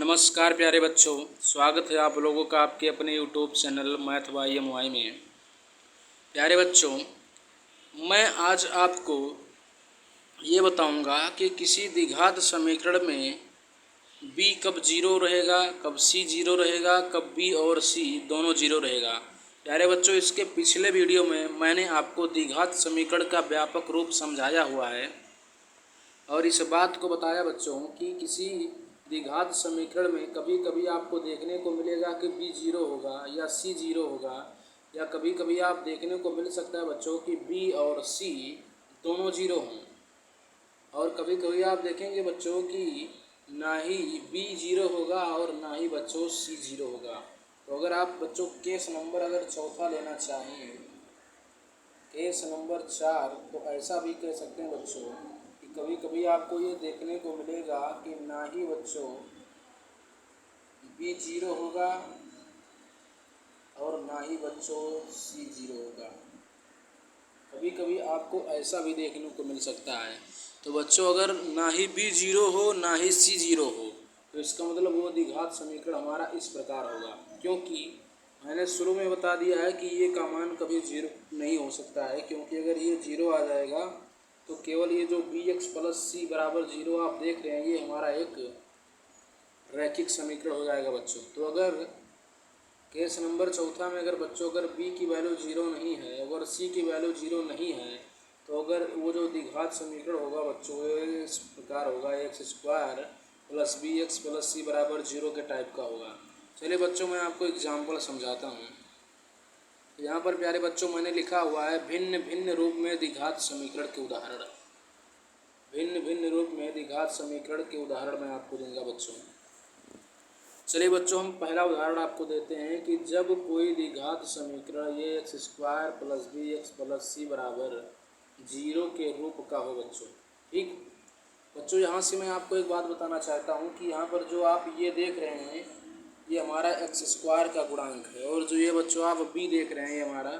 नमस्कार प्यारे बच्चों, स्वागत है आप लोगों का आपके अपने YouTube channel math Y M Y में। प्यारे बच्चों, मैं आज आपको ये बताऊंगा कि किसी द्विघात समीकरण में b कब जीरो रहेगा, कब c जीरो रहेगा, कब b और c दोनों जीरो रहेगा। प्यारे बच्चों, इसके पिछले वीडियो में मैंने आपको द्विघात समीकरण का व्यापक रूप समझाया हुआ है और इस बात को बताया बच्चों कि किसी द्विघात समीकरण में कभी कभी आपको देखने को मिलेगा कि b जीरो होगा या c जीरो होगा, या कभी कभी आप देखने को मिल सकता है बच्चों कि b और c दोनों जीरो हों, और कभी कभी आप देखेंगे बच्चों कि ना ही b जीरो होगा और ना ही बच्चों c जीरो होगा। तो अगर आप बच्चों केस नंबर अगर चौथा लेना चाहें, केस नंबर 4, तो ऐसा भी कह सकते हैं बच्चों कि कभी कभी आपको ये देखने को मिलेगा कि ना ही बच्चों b जीरो होगा और ना ही बच्चों c जीरो होगा। कभी कभी आपको ऐसा भी देखने को मिल सकता है। तो बच्चों, अगर ना ही b जीरो हो ना ही c जीरो हो, तो इसका मतलब वो द्विघात समीकरण हमारा इस प्रकार होगा। क्योंकि मैंने शुरू में बता दिया है कि ये का मान कभी जीरो नहीं हो सकता है, क्योंकि अगर ये जीरो आ जाएगा तो केवल ये जो बी एक्स प्लस सी बराबर जीरो आप देख रहे हैं, ये हमारा एक रैखिक समीकरण हो जाएगा बच्चों। तो अगर केस नंबर चौथा में अगर बच्चों अगर b की वैल्यू जीरो नहीं है, अगर c की वैल्यू जीरो नहीं है, तो अगर वो जो द्विघात समीकरण होगा बच्चों इस प्रकार होगा, X square plus B X plus C बराबर जीरो के टाइप का होगा। चलिए बच्चों, मैं आपको एग्जाम्पल समझाता हूँ। यहाँ पर प्यारे बच्चों मैंने लिखा हुआ है भिन्न भिन्न रूप में द्विघात समीकरण के उदाहरण। भिन्न भिन्न रूप में द्विघात समीकरण के उदाहरण मैं आपको दूंगा बच्चों। चलिए बच्चों, हम पहला उदाहरण आपको देते हैं कि जब कोई द्विघात समीकरण ये X square plus B X plus C बराबर जीरो के रूप का हो बच्चों। ठीक बच्चों, यहाँ से मैं आपको एक बात बताना चाहता हूँ कि यहाँ पर जो आप ये देख रहे हैं ये हमारा एक्स स्क्वायर का गुणांक है, और जो ये बच्चों आप b देख रहे हैं ये हमारा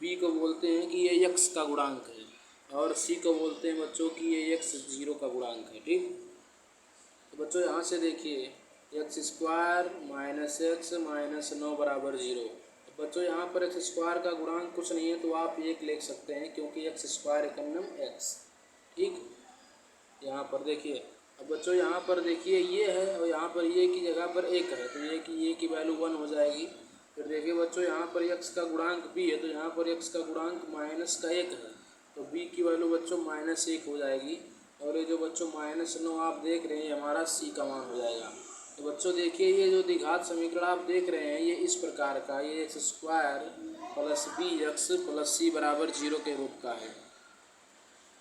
b को बोलते हैं कि ये x का गुणांक है, और c को बोलते हैं बच्चों कि ये x जीरो का गुणांक है। ठीक, तो बच्चों यहाँ से देखिए x square minus x minus 9 बराबर जीरो। तो बच्चों यहाँ पर एक्स स्क्वायर का गुणांक कुछ नहीं है, तो आप एक लिख सकते हैं क्योंकि एक्स स्क्वायर एकन्नम एक्स। ठीक, यहाँ पर देखिए, अब बच्चों यहाँ पर देखिए ये है और यहाँ पर ये की जगह पर एक है, तो ये की वैल्यू 1 हो जाएगी। फिर देखिए बच्चों यहाँ पर x का गुणांक b है, तो यहाँ पर x का गुणांक माइनस का 1 है, तो b की वैल्यू बच्चों -1 हो जाएगी। और ये जो बच्चों -9 आप देख रहे हैं हमारा c का मान हो जाएगा। तो बच्चों देखिए ये जो द्विघात समीकरण आप देख रहे हैं ये इस प्रकार का, ये X square plus B X plus C बराबर जीरो के रूप का है।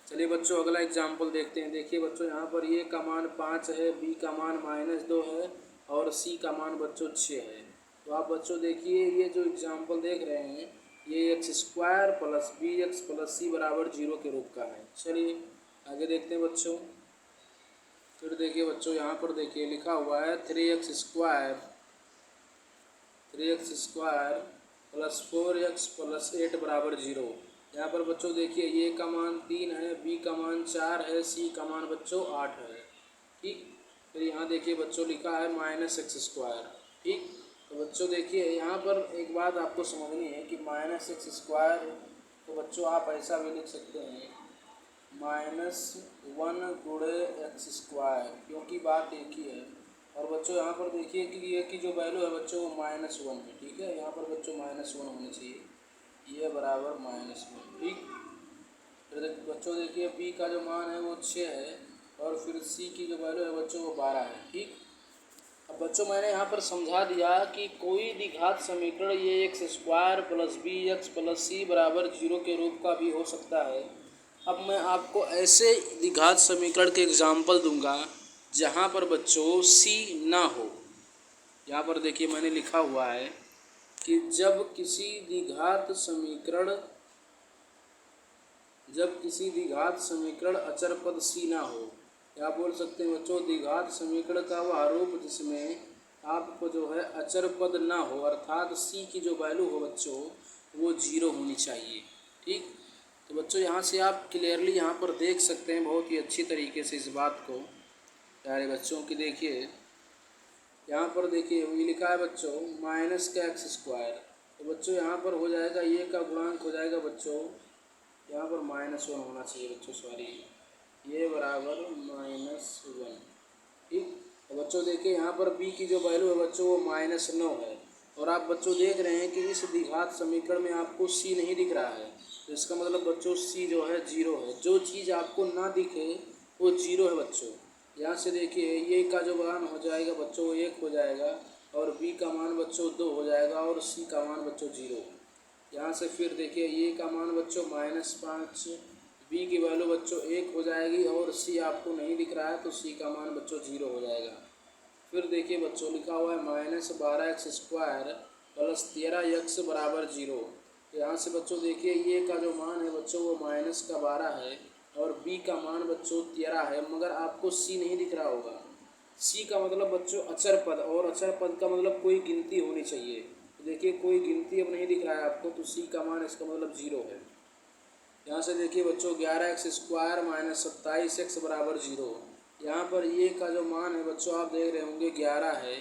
चलिए बच्चों अगला एग्जाम्पल देखते हैं। देखिए बच्चों यहाँ पर ये का मान 5 है, b का मान -2 है और c का मान बच्चों 6 है। तो आप बच्चों देखिए ये जो एग्जाम्पल देख रहे हैं ये X square plus B X plus C बराबर जीरो के रूप का है। चलिए आगे देखते हैं बच्चों। फिर देखिए बच्चों यहाँ पर देखिए लिखा हुआ है 3x square plus 4x plus 8 बराबर जीरो। यहाँ पर बच्चों देखिए ये का मान 3 है, b का मान 4 है, c का मान बच्चों 8 है। ठीक, फिर यहाँ देखिए बच्चों लिखा है -x स्क्वायर। ठीक, तो बच्चों देखिए यहाँ पर एक बात आपको समझनी है कि -x स्क्वायर तो बच्चों आप ऐसा भी लिख सकते हैं -1 गुणे एक्स स्क्वायर, क्योंकि बात एक ही है। और बच्चों यहाँ पर देखिए कि ये की जो वैल्यू है बच्चों वो -1 है। ठीक है, यहाँ पर बच्चों -1 होनी चाहिए, ये बराबर -1। ठीक, फिर बच्चों देखिए b का जो मान है वो 6 है और फिर c की जो वैल्यू है बच्चों वो 12 है। ठीक, अब बच्चों मैंने यहाँ पर समझा दिया कि कोई द्विघात समीकरण ये X square plus B X plus C बराबर जीरो के रूप का भी हो सकता है। अब मैं आपको ऐसे द्विघात समीकरण के एग्जाम्पल दूंगा जहाँ पर बच्चों c ना हो। यहाँ पर देखिए मैंने लिखा हुआ है कि जब किसी द्विघात समीकरण अचर पद c ना हो, या बोल सकते हैं बच्चों द्विघात समीकरण का वह रूप जिसमें आपको जो है अचर पद ना हो, अर्थात c की जो वैल्यू हो बच्चों वो जीरो होनी चाहिए। ठीक, तो बच्चों यहाँ से आप क्लियरली यहाँ पर देख सकते हैं बहुत ही अच्छी तरीके से इस बात को प्यारे बच्चों की। देखिए यहाँ पर देखिए ये लिखा है बच्चों माइनस का एक्स स्क्वायर, तो बच्चों यहाँ पर हो जाएगा ये का गुणांक हो जाएगा बच्चों, यहाँ पर -1 होना चाहिए बच्चों, सॉरी, ये बराबर -1। ठीक, तो बच्चों देखिए यहाँ पर b की जो वैल्यू है बच्चों वो -9 है, और आप बच्चों देख रहे हैं कि इस द्विघात समीकरण में आपको c नहीं दिख रहा है, तो इसका मतलब बच्चों c जो है 0 है। जो चीज़ आपको ना दिखे वो 0 है बच्चों। यहाँ से देखिए ये का जो मान हो जाएगा बच्चों वो 1 हो जाएगा, और b का मान बच्चों 2 हो जाएगा, और c का मान बच्चों 0। यहाँ से फिर देखिए ये का मान बच्चों -5, b की वैल्यू बच्चों 1 हो जाएगी, और c आपको नहीं दिख रहा है तो c का मान बच्चों 0 हो जाएगा। फिर देखिए बच्चों लिखा हुआ है -12x² + 13x बराबर 0। यहाँ से बच्चों देखिए ये का जो मान है बच्चों वो -12 है, और b का मान बच्चों 13 है, मगर आपको c नहीं दिख रहा होगा। c का मतलब बच्चों अचर पद, और अचर पद का मतलब कोई गिनती होनी चाहिए। तो देखिए कोई गिनती अब नहीं दिख रहा है आपको, तो c का मान इसका मतलब 0 है। यहाँ से देखिए बच्चों 11x² - 27x बराबर 0। यहाँ पर ये का जो मान है बच्चों आप देख रहे होंगे 11 है,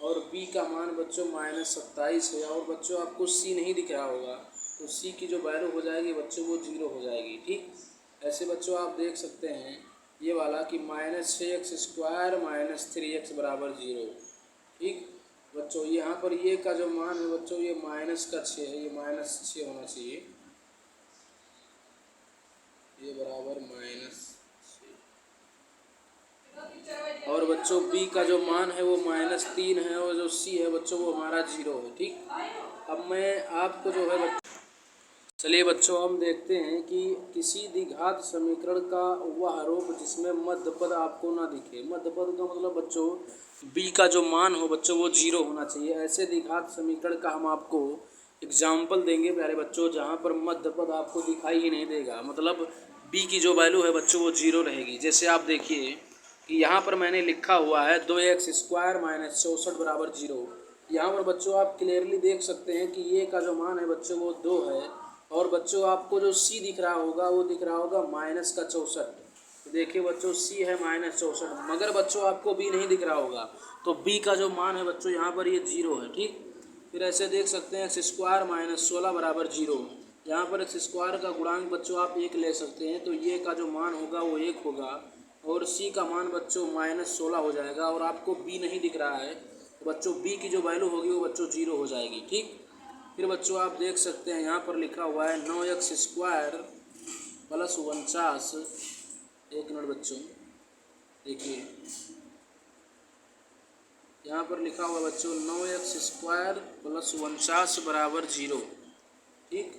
और b का मान बच्चों -27 है, और बच्चों आपको c नहीं दिख रहा होगा, तो c की जो वैल्यू हो जाएगी बच्चों वो 0 हो जाएगी। ठीक, ऐसे बच्चों आप देख सकते हैं ये वाला कि -6x² - 3x बराबर 0। ठीक बच्चों, यहाँ पर ये का जो मान है बच्चों ये -6 है, ये -6 होना चाहिए, ये बराबर -6। और बच्चों b का जो मान है वो -3 है, और जो c है बच्चों वो हमारा 0 है। ठीक, अब मैं आपको जो है चलिए बच्चों हम देखते हैं कि किसी द्विघात समीकरण का वह रूप जिसमें मध्यपद आपको ना दिखे। मध्यपद का मतलब बच्चों b का जो मान हो बच्चों वो 0 होना चाहिए। ऐसे द्विघात समीकरण का हम आपको एग्जाम्पल देंगे प्यारे बच्चों, जहाँ पर मध्यपद आपको दिखाई ही नहीं देगा, मतलब b की जो वैल्यू है बच्चों वो 0 रहेगी। जैसे आप देखिए कि यहाँ पर मैंने लिखा हुआ है 2x² - 64 बराबर 0। यहाँ पर बच्चों आप क्लियरली देख सकते हैं कि ये का जो मान है बच्चों वो 2 है, और बच्चों आपको जो c दिख रहा होगा वो दिख रहा होगा -64। तो देखिए बच्चों c है -64, मगर बच्चों आपको b नहीं दिख रहा होगा, तो b का जो मान है बच्चों यहाँ पर ये 0 है। ठीक, फिर ऐसे देख सकते हैं x² - 16 बराबर 0। यहाँ पर x² का गुणांक बच्चों आप 1 ले सकते हैं, तो ये का जो मान होगा वो 1 होगा, और c का मान बच्चों -16 हो जाएगा, और आपको b नहीं दिख रहा है, तो बच्चों b की जो वैल्यू होगी वो बच्चों 0 हो जाएगी। ठीक, फिर बच्चों आप देख सकते हैं यहाँ पर लिखा हुआ है 9x² + 49। एक मिनट बच्चों देखिए, यहाँ पर लिखा हुआ बच्चों 9x² + 49 बराबर 0। ठीक,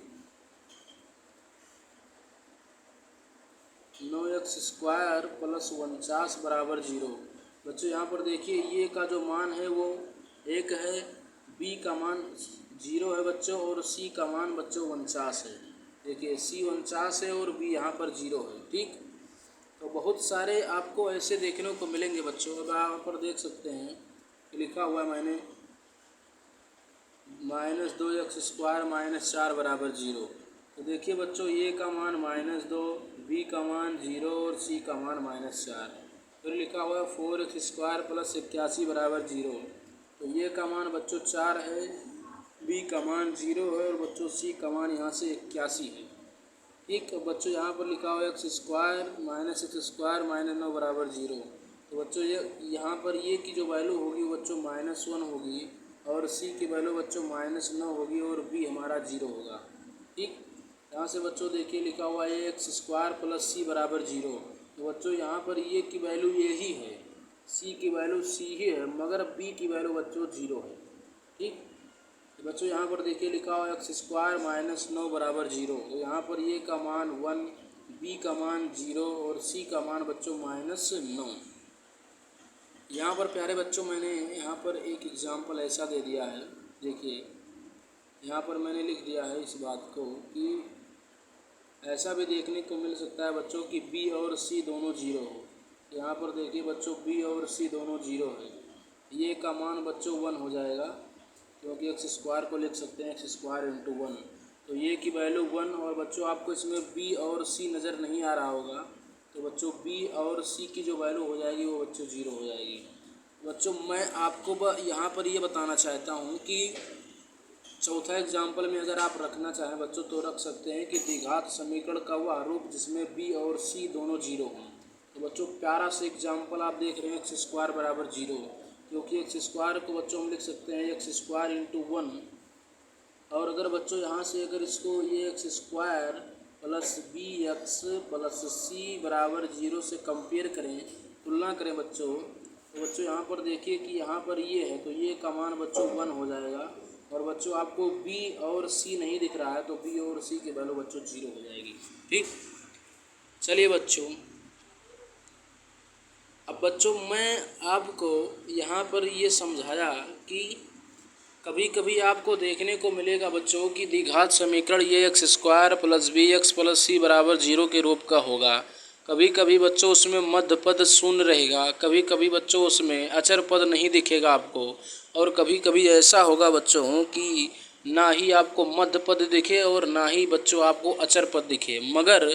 9x² + 49 बराबर 0। बच्चों यहाँ पर देखिए ये का जो मान है वो 1 है, b का मान 0 है बच्चों, और c का मान बच्चों 49 है। देखिए c 49 है और b यहाँ पर 0 है। ठीक, तो बहुत सारे आपको ऐसे देखने को मिलेंगे बच्चों। अब यहाँ पर देख सकते हैं लिखा हुआ है मैंने -2x² - 4 बराबर 0। तो देखिए बच्चों ये का मान -2, b का मान 0 और c का मान -4। फिर लिखा हुआ है 4x² + 81 बराबर 0। तो ये का मान बच्चों 4 है, b का मान 0 है, और बच्चों c का मान यहाँ से 81 है। ठीक, बच्चों यहाँ पर लिखा हुआ है x² - x² - 9 बराबर 0। तो बच्चों ये यहाँ पर ये की जो वैल्यू होगी बच्चों -1 होगी, और c की वैल्यू बच्चों -9 होगी, और b हमारा 0 होगा। ठीक, यहाँ से बच्चों देखिए लिखा हुआ है x² + c बराबर 0। तो बच्चों यहाँ पर ये की वैल्यू यही है, c की वैल्यू c ही है, मगर b की वैल्यू बच्चों 0 है। ठीक, तो बच्चों यहाँ पर देखिए लिखा हुआ है x² - 9 बराबर 0। तो यहाँ पर ये का मान 1, b का मान 0 और c का मान बच्चों -9। यहाँ पर प्यारे बच्चों मैंने यहाँ पर एक एग्जाम्पल ऐसा दे दिया है, देखिए यहाँ पर मैंने लिख दिया है इस बात को कि ऐसा भी देखने को मिल सकता है बच्चों कि b और c दोनों 0 हो। यहाँ पर देखिए बच्चों b और c दोनों 0 है, ये का मान बच्चों 1 हो जाएगा, क्योंकि x² को लिख सकते हैं x² × 1। तो ये की वैल्यू 1, और बच्चों आपको इसमें b और c नज़र नहीं आ रहा होगा, तो बच्चों b और c की जो वैल्यू हो जाएगी वो बच्चों 0 हो जाएगी। बच्चों मैं आपको यहाँ पर ये बताना चाहता हूँ कि चौथा एग्जाम्पल में अगर आप रखना चाहें बच्चों तो रख सकते हैं कि द्विघात समीकरण का वह रूप जिसमें बी और सी दोनों जीरो हों। तो बच्चों प्यारा से एग्जाम्पल आप देख रहे हैं एक्स स्क्वायर बराबर जीरो, क्योंकि एक्स स्क्वायर को बच्चों हम लिख सकते हैं एक्स स्क्वायर इंटू वन। और अगर बच्चों यहाँ से अगर इसको ये X square plus B X plus C बराबर जीरो से कंपेयर करें, तुलना करें बच्चों, तो बच्चों यहाँ पर देखिए कि यहाँ पर ये है तो ये का मान बच्चों वन हो जाएगा। और बच्चों आपको बी और सी नहीं दिख रहा है तो बी और सी की वैल्यू बच्चों जीरो हो जाएगी। ठीक, चलिए बच्चों अब बच्चों मैं आपको यहाँ पर ये समझाया कि कभी कभी आपको देखने को मिलेगा बच्चों कि द्विघात समीकरण ये X square plus B X plus C बराबर जीरो के रूप का होगा। कभी कभी बच्चों उसमें मध्य पद शून्य रहेगा, कभी कभी बच्चों उसमें अचर पद नहीं दिखेगा आपको, और कभी कभी ऐसा होगा बच्चों कि ना ही आपको मध्य पद दिखे और ना ही बच्चों आपको अचर पद दिखे। मगर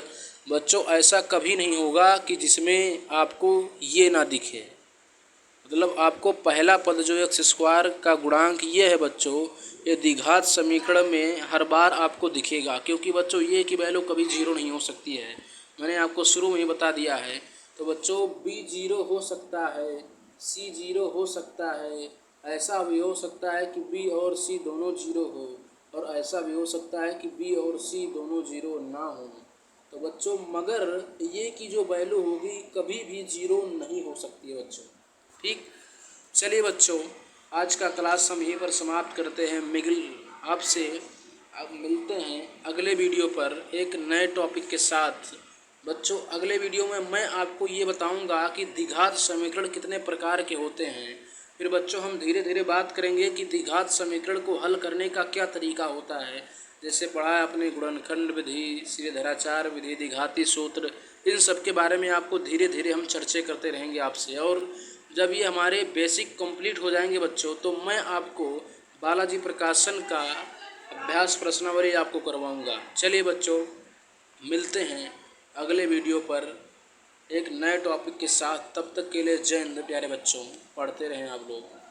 बच्चों ऐसा कभी नहीं होगा कि जिसमें आपको ये ना दिखे, मतलब आपको पहला पद जो एक्स स्क्वायर का गुणांक ये है बच्चों, ये द्विघात समीकरण में हर बार आपको दिखेगा, क्योंकि बच्चों ये की वैल्यू कभी जीरो नहीं हो सकती है, मैंने आपको शुरू में ही बता दिया है। तो बच्चों बी जीरो हो सकता है, सी जीरो हो सकता है, ऐसा भी हो सकता है कि बी और सी दोनों जीरो हो, और ऐसा भी हो सकता है कि बी और सी दोनों जीरो ना हो। तो बच्चों मगर ये की जो वैल्यू होगी कभी भी जीरो नहीं हो सकती है बच्चों। ठीक, चलिए बच्चों आज का क्लास हम यहीं पर समाप्त करते हैं। आपसे अब मिलते हैं अगले वीडियो पर एक नए टॉपिक के साथ। बच्चों अगले वीडियो में मैं आपको ये बताऊंगा कि द्विघात समीकरण कितने प्रकार के होते हैं। फिर बच्चों हम धीरे धीरे बात करेंगे कि द्विघात समीकरण को हल करने का क्या तरीका होता है, जैसे पढ़ा है अपने गुणनखंड विधि, श्रीधराचार्य विधि, द्विघाती सूत्र, इन सब के बारे में आपको धीरे धीरे हम चर्चा करते रहेंगे आपसे। और जब ये हमारे बेसिक कंप्लीट हो जाएंगे बच्चों तो मैं आपको बालाजी प्रकाशन का अभ्यास प्रश्नावली आपको करवाऊंगा। चलिए बच्चों मिलते हैं अगले वीडियो पर एक नए टॉपिक के साथ, तब तक के लिए जय हिंद प्यारे बच्चों, पढ़ते रहें आप लोग।